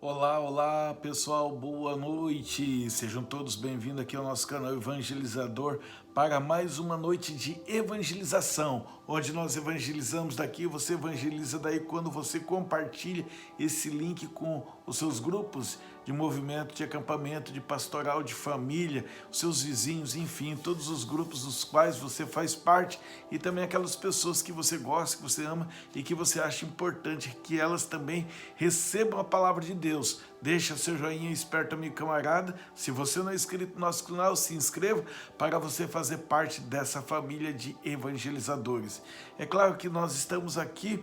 Olá, olá pessoal, boa noite, sejam todos bem-vindos aqui ao nosso canal Evangelizador para mais uma noite de evangelização, onde nós evangelizamos daqui, você evangeliza daí quando você compartilha esse link com os seus grupos de movimento, de acampamento, de pastoral, de família, os seus vizinhos, enfim, todos os grupos dos quais você faz parte e também aquelas pessoas que você gosta, que você ama e que você acha importante que elas também recebam a palavra de Deus. Deixa seu joinha esperto, amigo camarada. Se você não é inscrito no nosso canal, se inscreva para você fazer parte dessa família de evangelizadores. É claro que nós estamos aqui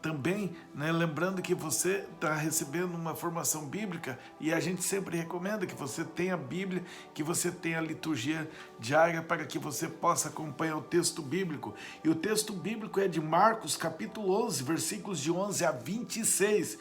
também, né, lembrando que você está recebendo uma formação bíblica e a gente sempre recomenda que você tenha a Bíblia, que você tenha a liturgia diária para que você possa acompanhar o texto bíblico. E o texto bíblico é de Marcos, capítulo 11, versículos de 11 a 26.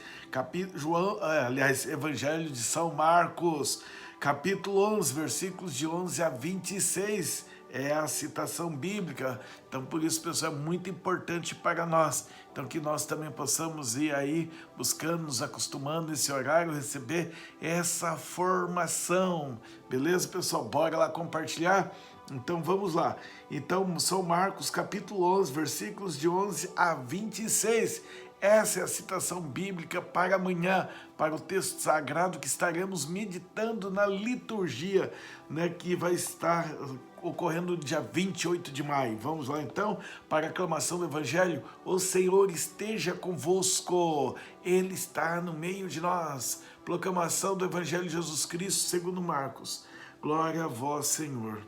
Evangelho de São Marcos, capítulo 11, versículos de 11 a 26. É a citação bíblica, então por isso, pessoal, é muito importante para nós, então que nós também possamos ir aí buscando, nos acostumando nesse horário, receber essa formação, beleza, pessoal? Bora lá compartilhar? Então vamos lá, então São Marcos capítulo 11, versículos de 11 a 26, essa é a citação bíblica para amanhã, para o texto sagrado que estaremos meditando na liturgia, né, que vai estar ocorrendo no dia 28 de maio. Vamos lá então para a aclamação do Evangelho. O Senhor esteja convosco, Ele está no meio de nós. Proclamação do Evangelho de Jesus Cristo segundo Marcos. Glória a vós, Senhor.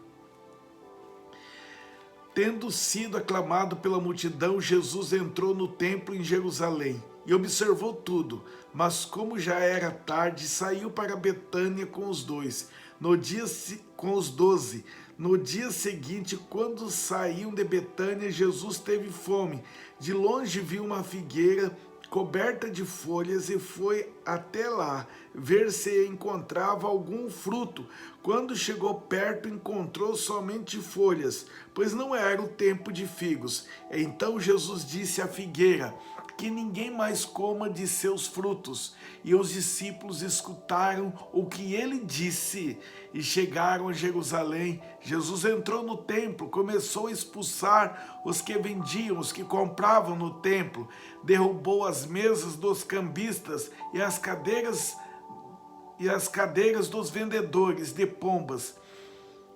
Tendo sido aclamado pela multidão, Jesus entrou no templo em Jerusalém e observou tudo, mas como já era tarde, saiu para Betânia com os 12. No dia seguinte, quando saíam de Betânia, Jesus teve fome. De longe viu uma figueira coberta de folhas e foi até lá ver se encontrava algum fruto. Quando chegou perto, encontrou somente folhas, pois não era o tempo de figos. Então Jesus disse à figueira que ninguém mais coma de seus frutos. E os discípulos escutaram o que ele disse e chegaram a Jerusalém. Jesus entrou no templo, começou a expulsar os que vendiam, os que compravam no templo, derrubou as mesas dos cambistas e as cadeiras dos vendedores de pombas.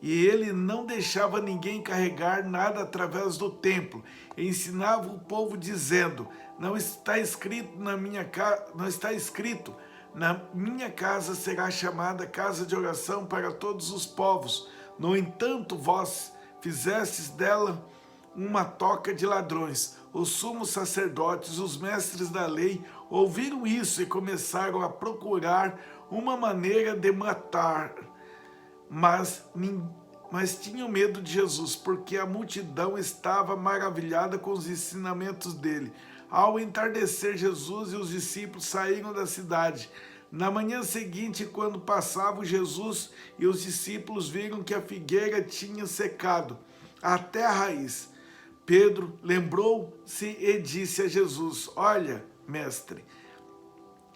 E ele não deixava ninguém carregar nada através do templo. Ensinava o povo dizendo: não está escrito na minha casa será chamada casa de oração para todos os povos. No entanto, vós fizestes dela uma toca de ladrões. Os sumos sacerdotes, os mestres da lei, ouviram isso e começaram a procurar uma maneira de matar. Mas tinham medo de Jesus, porque a multidão estava maravilhada com os ensinamentos dele. Ao entardecer, Jesus e os discípulos saíram da cidade. Na manhã seguinte, quando passavam, Jesus e os discípulos viram que a figueira tinha secado até a raiz. Pedro lembrou-se e disse a Jesus: olha, mestre,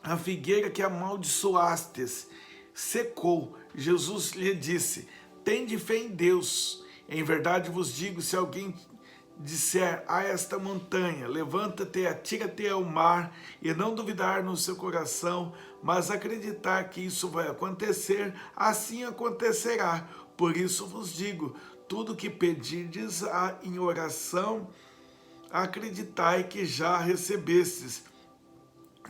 a figueira que amaldiçoastes secou. Jesus lhe disse: tende fé em Deus. Em verdade vos digo, se alguém disser a esta montanha, levanta-te e atira-te ao mar, e não duvidar no seu coração, mas acreditar que isso vai acontecer, assim acontecerá. Por isso vos digo, tudo que pedirdes em oração, acreditai que já recebestes,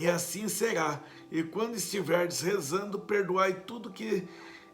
e assim será. E quando estiverdes rezando, perdoai tudo que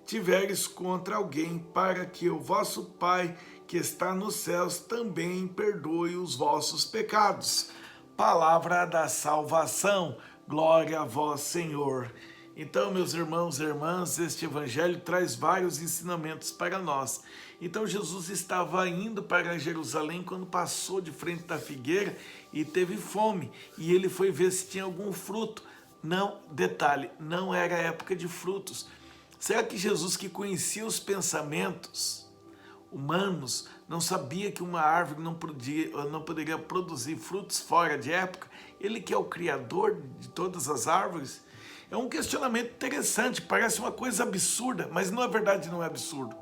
tiveres contra alguém, para que o vosso Pai que está nos céus também perdoe os vossos pecados. Palavra da salvação, glória a vós, Senhor. Então, meus irmãos e irmãs, este evangelho traz vários ensinamentos para nós. Então, Jesus estava indo para Jerusalém quando passou de frente da figueira e teve fome. E ele foi ver se tinha algum fruto. Não, detalhe, não era época de frutos. Será que Jesus, que conhecia os pensamentos humanos, não sabia que uma árvore não poderia produzir frutos fora de época? Ele que é o criador de todas as árvores? É um questionamento interessante, parece uma coisa absurda, mas na verdade não é absurdo.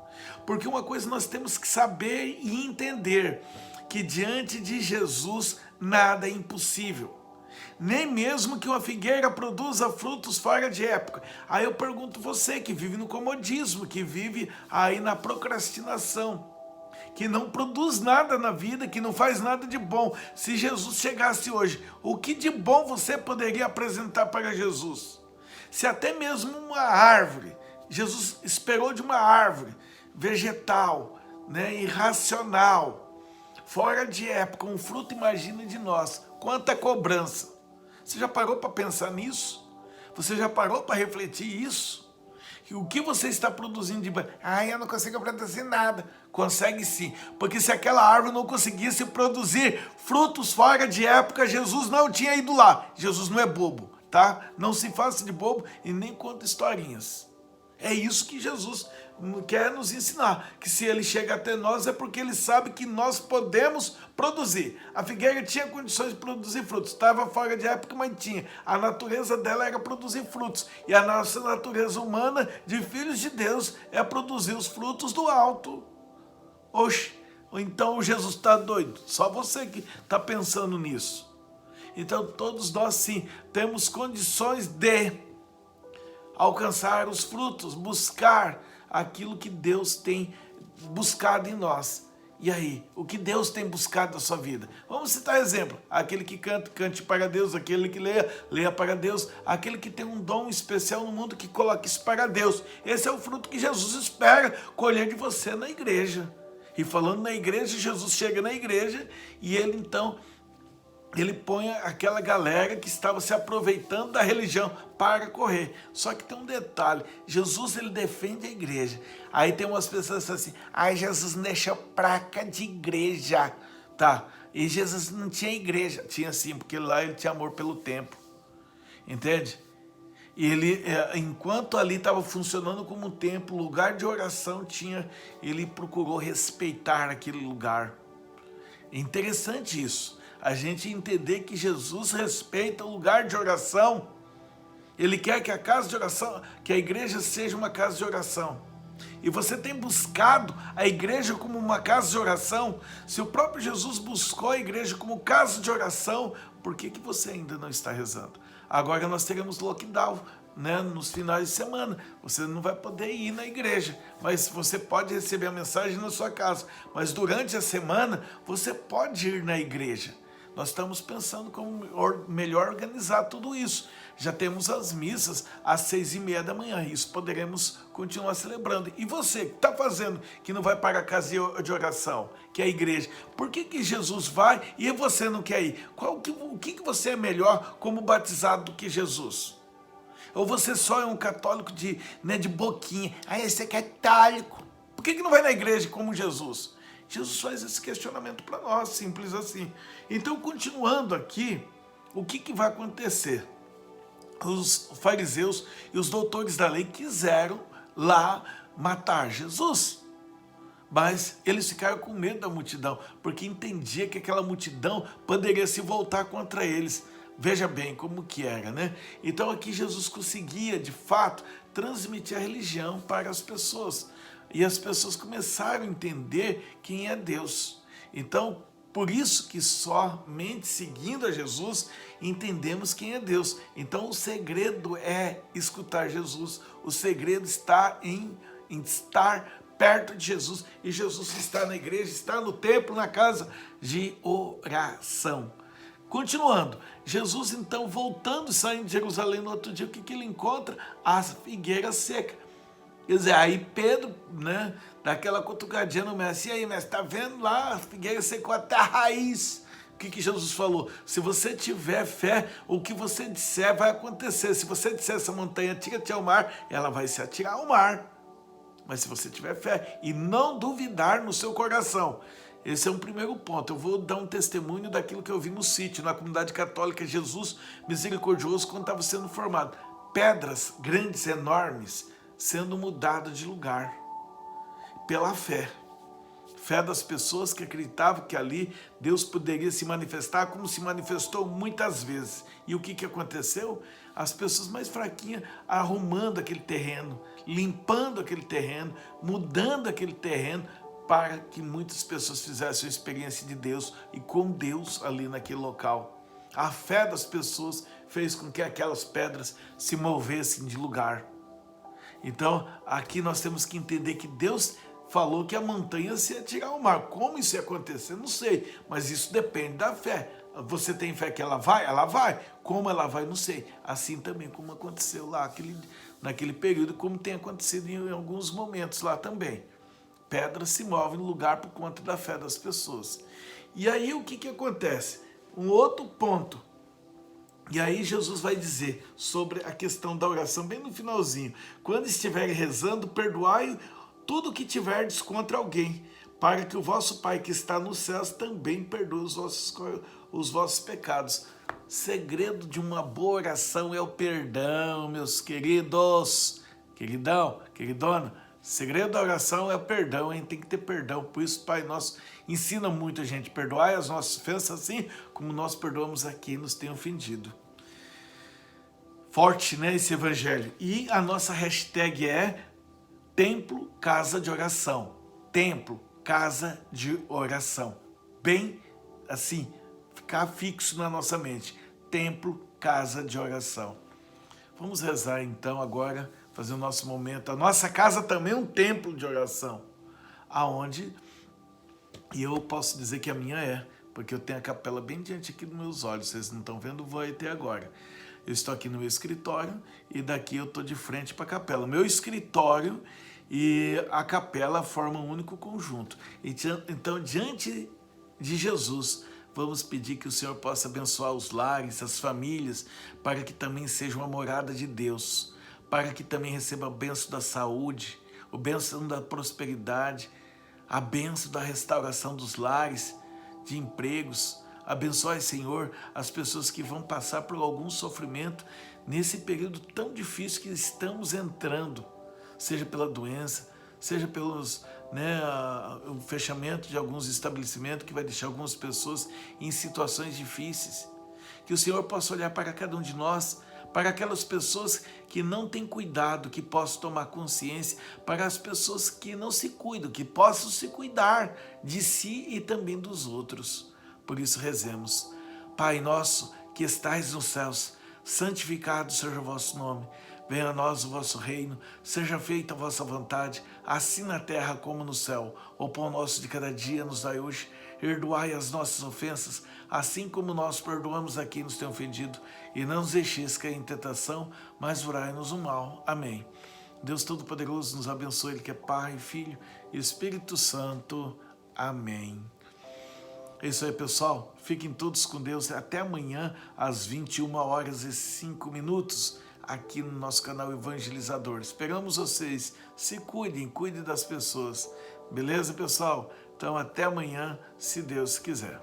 Porque uma coisa nós temos que saber e entender, que diante de Jesus nada é impossível. Nem mesmo que uma figueira produza frutos fora de época. Aí eu pergunto você que vive no comodismo, que vive aí na procrastinação, que não produz nada na vida, que não faz nada de bom. Se Jesus chegasse hoje, o que de bom você poderia apresentar para Jesus? Se até mesmo uma árvore, Jesus esperou de uma árvore vegetal, né, irracional, fora de época, um fruto, imagina de nós, quanta cobrança. Você já parou para pensar nisso? Você já parou para refletir isso? O que você está produzindo de bom? Eu não consigo produzir nada. Consegue sim, porque se aquela árvore não conseguisse produzir frutos fora de época, Jesus não tinha ido lá. Jesus não é bobo, tá? Não se faça de bobo e nem conta historinhas. É isso que Jesus quer nos ensinar, que se ele chega até nós é porque ele sabe que nós podemos produzir. A figueira tinha condições de produzir frutos, estava fora de época, mas tinha. A natureza dela era produzir frutos, e a nossa natureza humana, de filhos de Deus, é produzir os frutos do alto. Oxe, então Jesus está doido? Só você que está pensando nisso. Então todos nós sim, temos condições de alcançar os frutos, buscar aquilo que Deus tem buscado em nós. E aí, o que Deus tem buscado na sua vida? Vamos citar exemplo. Aquele que canta, cante para Deus. Aquele que leia, leia para Deus. Aquele que tem um dom especial no mundo, que coloque isso para Deus. Esse é o fruto que Jesus espera colher de você na igreja. E falando na igreja, Jesus chega na igreja e ele então, ele põe aquela galera que estava se aproveitando da religião para correr. Só que tem um detalhe, Jesus ele defende a igreja. Aí tem umas pessoas assim, Jesus não deixou placa de igreja, tá? E Jesus não tinha igreja, tinha sim, porque lá ele tinha amor pelo templo, entende? E ele, enquanto ali estava funcionando como um templo, lugar de oração ele procurou respeitar aquele lugar. É interessante isso, a gente entender que Jesus respeita o lugar de oração. Ele quer que a casa de oração, que a igreja seja uma casa de oração. E você tem buscado a igreja como uma casa de oração? Se o próprio Jesus buscou a igreja como casa de oração, por que você ainda não está rezando? Agora nós teremos lockdown, né, nos finais de semana. Você não vai poder ir na igreja, mas você pode receber a mensagem na sua casa. Mas durante a semana, você pode ir na igreja. Nós estamos pensando como melhor organizar tudo isso. Já temos as missas às 6h30 da manhã. Isso poderemos continuar celebrando. E você, que está fazendo, que não vai para a casa de oração, que é a igreja, por que Jesus vai e você não quer ir? O que você é melhor como batizado do que Jesus? Ou você só é um católico de boquinha? Esse é católico. Por que não vai na igreja como Jesus? Jesus faz esse questionamento para nós, simples assim. Então, continuando aqui, o que vai acontecer? Os fariseus e os doutores da lei quiseram lá matar Jesus, mas eles ficaram com medo da multidão, porque entendia que aquela multidão poderia se voltar contra eles. Veja bem como que era, né? Então aqui Jesus conseguia, de fato, transmitir a religião para as pessoas. E as pessoas começaram a entender quem é Deus. Então, por isso que somente seguindo a Jesus, entendemos quem é Deus. Então, o segredo é escutar Jesus. O segredo está em estar perto de Jesus. E Jesus está na igreja, está no templo, na casa de oração. Continuando, Jesus então voltando, saindo de Jerusalém no outro dia, o que ele encontra? A figueira seca. Quer dizer, aí Pedro, né, dá aquela cutucadinha no mestre. E aí, mestre, tá vendo lá? A figueira secou até a raiz. O que Jesus falou? Se você tiver fé, o que você disser vai acontecer. Se você disser essa montanha, atira-te ao mar, ela vai se atirar ao mar. Mas se você tiver fé e não duvidar no seu coração. Esse é um primeiro ponto. Eu vou dar um testemunho daquilo que eu vi no sítio, na comunidade católica Jesus Misericordioso, quando estava sendo formado. Pedras grandes, enormes, sendo mudadas de lugar. Pela fé. fé das pessoas que acreditavam que ali Deus poderia se manifestar como se manifestou muitas vezes. E o que aconteceu? As pessoas mais fraquinhas arrumando aquele terreno, limpando aquele terreno, mudando aquele terreno, para que muitas pessoas fizessem a experiência de Deus e com Deus ali naquele local. A fé das pessoas fez com que aquelas pedras se movessem de lugar. Então, aqui nós temos que entender que Deus falou que a montanha se ia tirar ao mar. Como isso ia acontecer? Não sei, mas isso depende da fé. Você tem fé que ela vai? Ela vai. Como ela vai? Não sei. Assim também como aconteceu lá naquele período, como tem acontecido em alguns momentos lá também. Pedras se movem no lugar por conta da fé das pessoas. E aí o que acontece? Um outro ponto. E aí Jesus vai dizer sobre a questão da oração, bem no finalzinho. Quando estiverem rezando, perdoai tudo o que tiverdes contra alguém, para que o vosso Pai que está nos céus também perdoe os vossos pecados. Segredo de uma boa oração é o perdão, meus queridos. Queridão, queridona, segredo da oração é o perdão, a gente tem que ter perdão. Por isso, Pai Nosso ensina muito a gente a perdoar as nossas ofensas assim como nós perdoamos a quem nos tem ofendido. Forte, né, esse evangelho. E a nossa hashtag é Templo Casa de Oração. Templo Casa de Oração. Bem assim, ficar fixo na nossa mente. Templo Casa de Oração. Vamos rezar então agora, fazer o nosso momento. A nossa casa também é um templo de oração. Aonde, e eu posso dizer que a minha é, porque eu tenho a capela bem diante aqui dos meus olhos. Vocês não estão vendo, vou até agora. Eu estou aqui no meu escritório e daqui eu estou de frente para a capela. Meu escritório e a capela formam um único conjunto. Então, diante de Jesus, vamos pedir que o Senhor possa abençoar os lares, as famílias, para que também seja uma morada de Deus, para que também receba a bênção da saúde, a bênção da prosperidade, a bênção da restauração dos lares, de empregos. Abençoe, Senhor, as pessoas que vão passar por algum sofrimento nesse período tão difícil que estamos entrando, seja pela doença, seja pelos o fechamento de alguns estabelecimentos que vai deixar algumas pessoas em situações difíceis. Que o Senhor possa olhar para cada um de nós, para aquelas pessoas que não têm cuidado, que possam tomar consciência, para as pessoas que não se cuidam, que possam se cuidar de si e também dos outros. Por isso rezemos. Pai nosso que estais nos céus, santificado seja o vosso nome. Venha a nós o vosso reino, seja feita a vossa vontade, assim na terra como no céu. O pão nosso de cada dia nos dai hoje. Perdoai as nossas ofensas, assim como nós perdoamos a quem nos tem ofendido. E não nos deixeis cair em tentação, mas livrai-nos do mal. Amém. Deus Todo-Poderoso nos abençoe, Ele que é Pai, Filho e Espírito Santo. Amém. É isso aí, pessoal. Fiquem todos com Deus. Até amanhã, às 21h05, aqui no nosso canal Evangelizador. Esperamos vocês. Se cuidem, cuidem das pessoas. Beleza, pessoal? Então, até amanhã, se Deus quiser.